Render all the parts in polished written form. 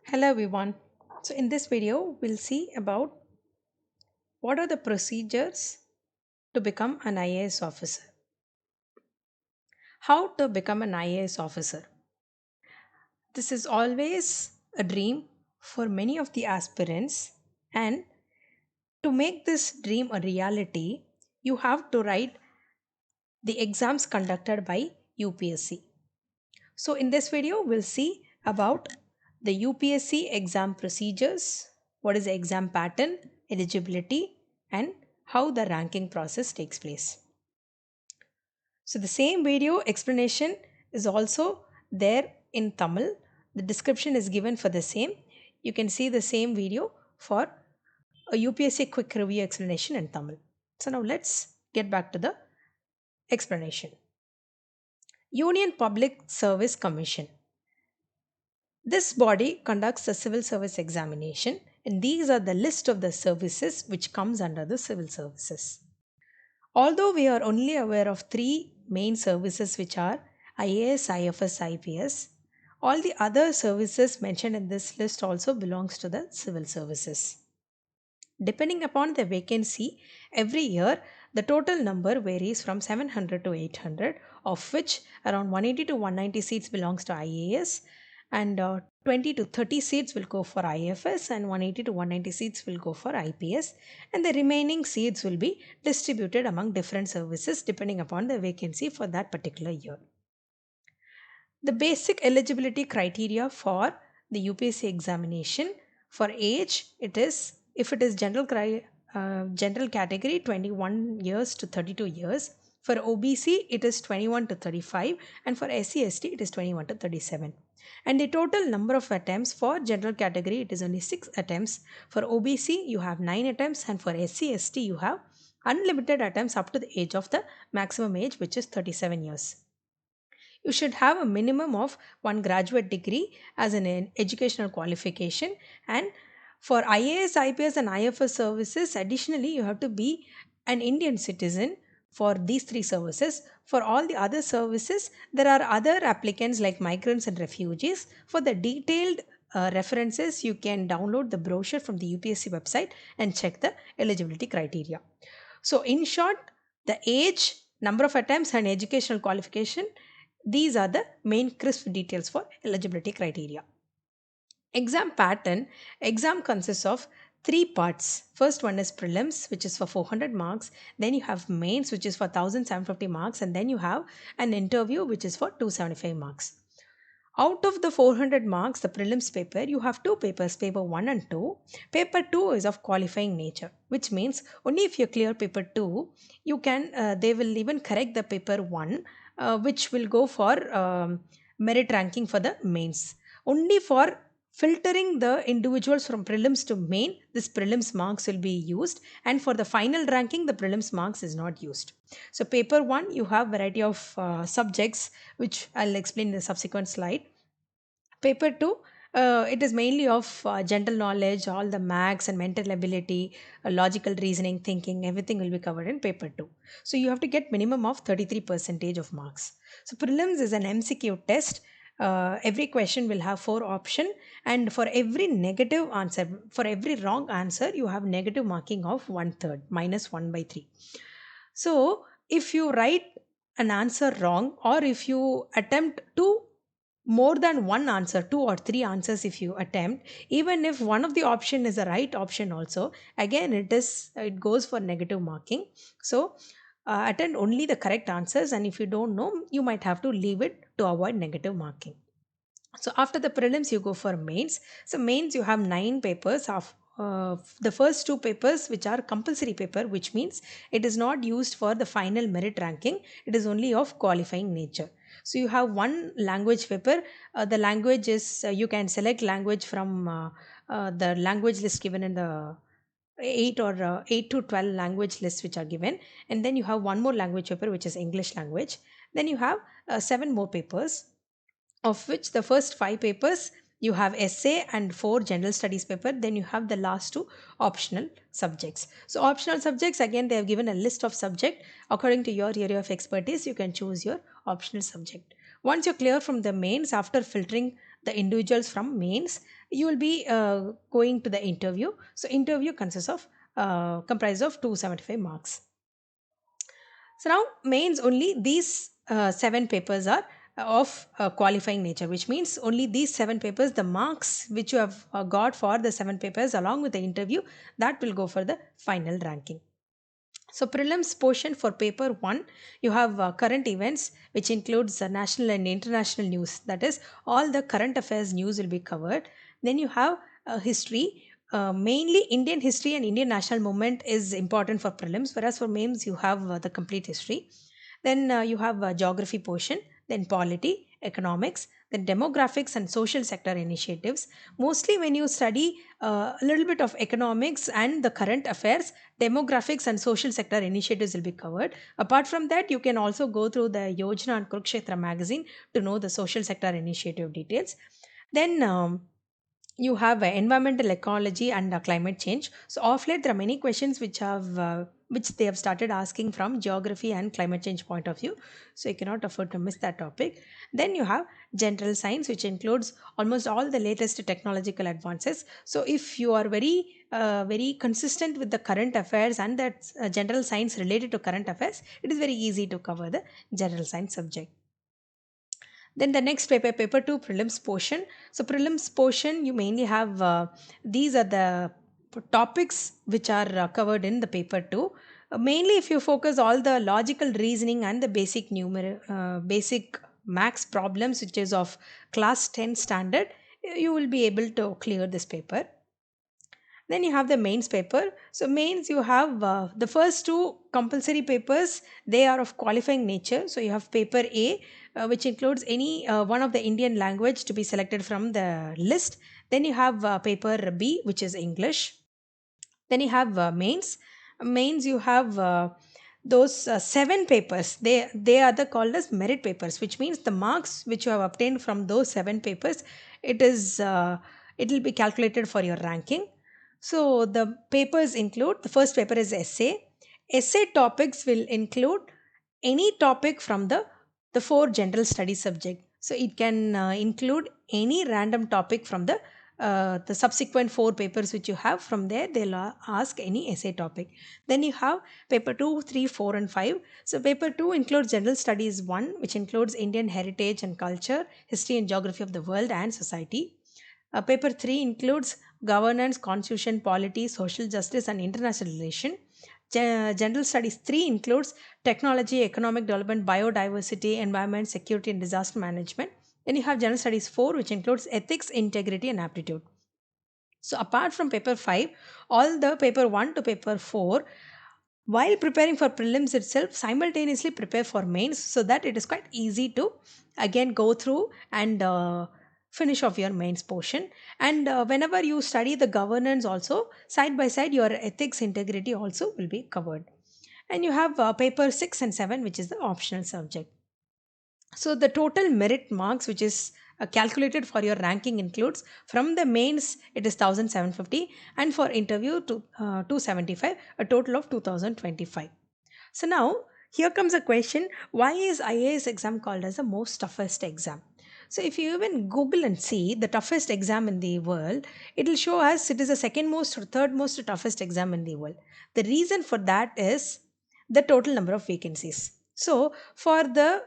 Hello everyone. So in this video we'll see about what are the procedures to become an IAS officer. How to become an IAS officer. This is always a dream for many of the aspirants, and to make this dream a reality you have to write the exams conducted by UPSC. So in this video we'll see about the UPSC exam procedures, what is the exam pattern, eligibility, and how the ranking process takes place. So the same video explanation is also there in Tamil. The description is given for the same. You can see the same video for a UPSC quick review explanation in Tamil. So now let's get back to the explanation. Union Public Service Commission. This body conducts the civil service examination, and these are the list of the services which comes under the civil services. Although we are only aware of three main services which are IAS, IFS, IPS, all the other services mentioned in this list also belongs to the civil services. Depending upon the vacancy, every year the total number varies from 700 to 800, of which around 180 to 190 seats belongs to IAS, and 20 to 30 seats will go for IFS, and 180 to 190 seats will go for IPS, and the remaining seats will be distributed among different services depending upon the vacancy for that particular year. The basic eligibility criteria for the UPSC examination: for age, it is if it is general category 21 years to 32 years. For OBC, it is 21 to 35, and for SC/ST, it is 21 to 37. And the total number of attempts for general category, it is only 6 attempts. For OBC, you have 9 attempts, and for SC/ST, you have unlimited attempts up to the age of the maximum age, which is 37 years. You should have a minimum of one graduate degree as an educational qualification, and for IAS, IPS, and IFS services, additionally, you have to be an Indian citizen for these three services. For all the other services, there are other applicants like migrants and refugees. For the detailed references, you can download the brochure from the UPSC website and check the eligibility criteria. So, in short, the age, number of attempts, and educational qualification, these are the main crisp details for eligibility criteria. Exam pattern. Exam consists of three parts. First one is prelims, which is for 400 marks. Then you have mains, which is for 1750 marks. And then you have an interview, which is for 275 marks. Out of the 400 marks, the prelims paper, you have two papers, paper 1 and 2. Paper 2 is of qualifying nature, which means only if you clear paper 2, you can, they will even correct the paper 1, which will go for merit ranking for the mains. Only for filtering the individuals from prelims to main, this prelims marks will be used, and for the final ranking, the prelims marks is not used. So paper 1, you have variety of subjects, which I'll explain in the subsequent slide. Paper 2, it is mainly of general knowledge, all the maths and mental ability, logical reasoning, thinking, everything will be covered in paper 2. So you have to get minimum of 33% of marks. So prelims is an MCQ test. Every question will have 4 option, and for every negative answer, for every wrong answer, you have negative marking of 1/3, minus 1 by 3. So if you write an answer wrong, or if you attempt to more than one answer, two or three answers if you attempt, even if one of the option is the right option also, again it goes for negative marking. So attend only the correct answers, and if you don't know, you might have to leave it to avoid negative marking. So after the prelims, you go for mains. So mains, you have 9 papers of the first 2 papers, which are compulsory paper, which means it is not used for the final merit ranking. It is only of qualifying nature. So you have one language paper. The language is you can select language from the language list given in the 8 to 12 language lists which are given, and then you have one more language paper, which is English language. Then you have 7 more papers, of which the first 5 papers you have essay and 4 general studies paper. Then you have the last 2 optional subjects. So optional subjects, again they have given a list of subject. According to your area of expertise, you can choose your optional subject. Once you're clear from the mains, after filtering the individuals from mains, you will be going to the interview. So interview consists of comprised of 275 marks. So now mains, only these seven papers are of qualifying nature, which means only these seven papers, the marks which you have got for the seven papers along with the interview, that will go for the final ranking. So prelims portion for paper 1, you have current events, which includes national and international news. That is, all the current affairs news will be covered. Then you have history. Mainly Indian history and Indian national movement is important for prelims, whereas for mains you have the complete history. Then you have geography portion, then polity, economics, then demographics and social sector initiatives. Mostly when you study a little bit of economics and the current affairs, demographics and social sector initiatives will be covered. Apart from that, you can also go through the Yojana and Kurukshetra magazine to know the social sector initiative details. Then you have environmental ecology and climate change. So of late there are many questions which they have started asking from geography and climate change point of view, so you cannot afford to miss that topic. Then you have general science, which includes almost all the latest technological advances. So if you are very consistent with the current affairs and that general science related to current affairs, it is very easy to cover the general science subject. Then the next paper, paper 2, prelims portion. So prelims portion, you mainly have these are the topics which are covered in the paper 2. Mainly if you focus all the logical reasoning and the basic max problems which is of class 10 standard, you will be able to clear this paper. Then you have the mains paper. So mains, you have the first two compulsory papers, they are of qualifying nature. So you have paper A, which includes any one of the Indian language to be selected from the list. Then you have paper B, which is English. Then you have mains you have those seven papers, they are the called as merit papers, which means the marks which you have obtained from those seven papers, it will be calculated for your ranking. So the papers include, the first paper is essay topics will include any topic from the four general study subject. So it can include any random topic from the subsequent four papers which you have. From there they'll ask any essay topic. Then you have paper 2, 3, 4 and 5. So paper 2 includes general studies 1, which includes Indian heritage and culture, history and geography of the world and society. Paper 3 includes governance, constitution, polity, social justice and international relation. General studies 3 includes technology, economic development, biodiversity, environment, security and disaster management. Then you have general studies 4, which includes ethics, integrity and aptitude. So apart from paper 5, all the paper 1 to paper 4, while preparing for prelims itself, simultaneously prepare for mains, so that it is quite easy to again go through and finish off your mains portion. And whenever you study the governance also, side by side your ethics, integrity also will be covered. And you have paper 6 and 7, which is the optional subject. So the total merit marks which is calculated for your ranking includes, from the mains it is 1750, and for interview to 275, a total of 2025. So now here comes a question, why is IAS exam called as the most toughest exam? So if you even Google and see the toughest exam in the world, it will show us it is the second most or third most toughest exam in the world. The reason for that is the total number of vacancies. So for the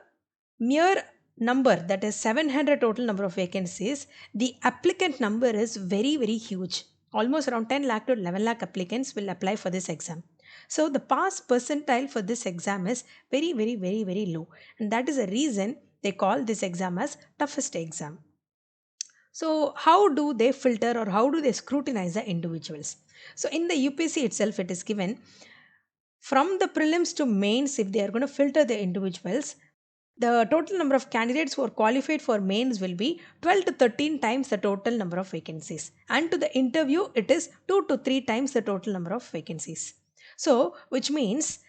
mere number, that is 700 total number of vacancies, the applicant number is very very huge. Almost around 10 lakh to 11 lakh applicants will apply for this exam. So the pass percentile for this exam is very very very very low, and that is the reason they call this exam as toughest exam. So how do they filter or how do they scrutinize the individuals? So in the UPSC itself it is given, from the prelims to mains, if they are going to filter the individuals, the total number of candidates who are qualified for mains will be 12 to 13 times the total number of vacancies. And to the interview, it is 2 to 3 times the total number of vacancies. So, which means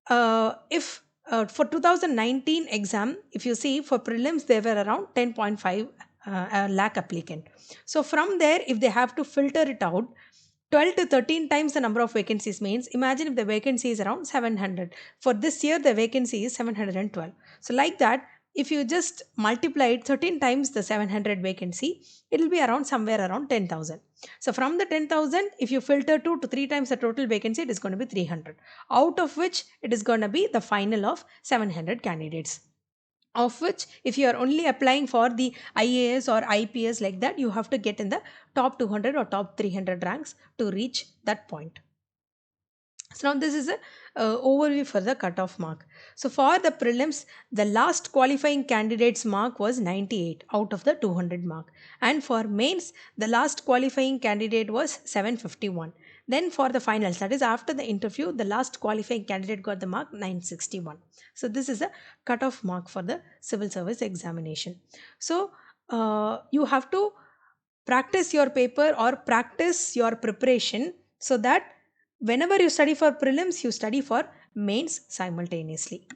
if for 2019 exam, if you see for prelims, there were around 10.5 lakh applicant. So from there, if they have to filter it out, 12 to 13 times the number of vacancies means, imagine if the vacancy is around 700. For this year, the vacancy is 712. So like that, if you just multiply it 13 times the 700 vacancy, it will be around somewhere around 10,000. So from the 10,000, if you filter 2 to 3 times the total vacancy, it is going to be 300, out of which it is going to be the final of 700 candidates, of which if you are only applying for the IAS or IPS like that, you have to get in the top 200 or top 300 ranks to reach that point. So now this is a overview for the cutoff mark. So for the prelims, the last qualifying candidate's mark was 98 out of the 200 mark. And for mains, the last qualifying candidate was 751. Then for the finals, that is after the interview, the last qualifying candidate got the mark 961. So this is a cutoff mark for the civil service examination. So you have to practice your paper or practice your preparation, so that whenever you study for prelims, you study for mains simultaneously.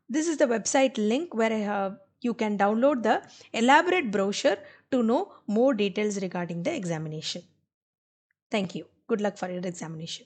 This is the website link where you can download the elaborate brochure to know more details regarding the examination. Thank you. Good luck for your examination.